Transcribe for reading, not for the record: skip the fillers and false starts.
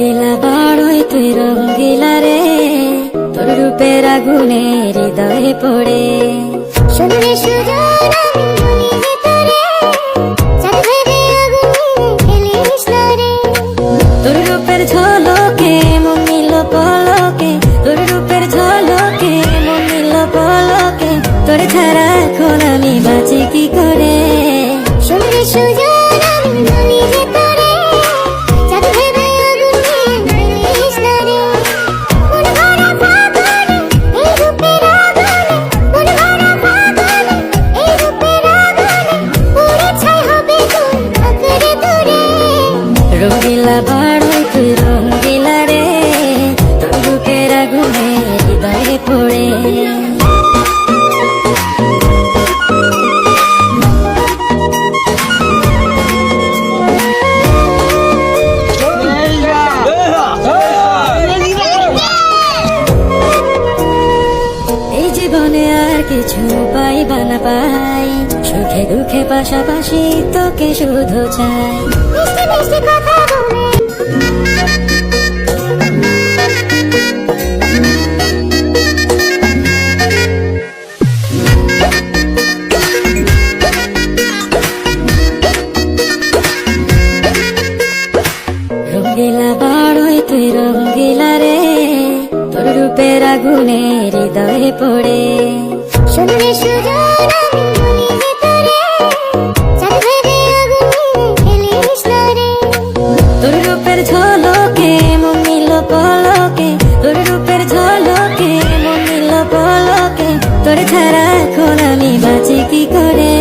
রঙ্গিলা বাড়ই তুই রঙ্গিলা রে, তোর রূপের আগুনে হৃদয়ে পড়ে। শুনলে সুজন আমি বলি যে তোরে, চাঁদ ভেবে আগুনে ফেলিস না রে। তোর রূপের ঝলকে মন নিল পলকে, তোর রূপের ঝলকে মন নিল পলকে, তোর ছাড়া এখন আমি বাঁচি কি করে। শুনলে সুজন আমি বলি যে তোরে, চাঁদ ভেবে আগুনে ফেলিস না রে। মন ভরা ফাগুনে এই রূপের আগুনে, মন ভরা ফাগুনে এই রূপের আগুনে, পুড়ে ছাই হবে তুই আঁকড়ে দূরে। রঙ্গিলা বাড়ই তুই রঙ্গিলা রে, তোর রূপের আগুনে হৃদয়ে পড়ে। এই জীবনে আর কিছু পাইবা না পাই, সুখে দুঃখে পাশাপাশি তোকে শুধু চাই। মিষ্টি মিষ্টি কথা বলে রঙ্গিলা বাড়ই তুই রঙ্গিলা রে, তোর রূপের আগুনে হৃদয়ে পড়ে। শুনলে সুজন আমি বলি যে তোরে, চাঁদ ভেবে আগুনে ফেলিস না রে। তোর রূপের ঝলকে মন নিল পলকে, তোর রূপের ঝলকে মন নিল পলকে, তোর ছাড়া এখন আমি বাঁচি কি করে।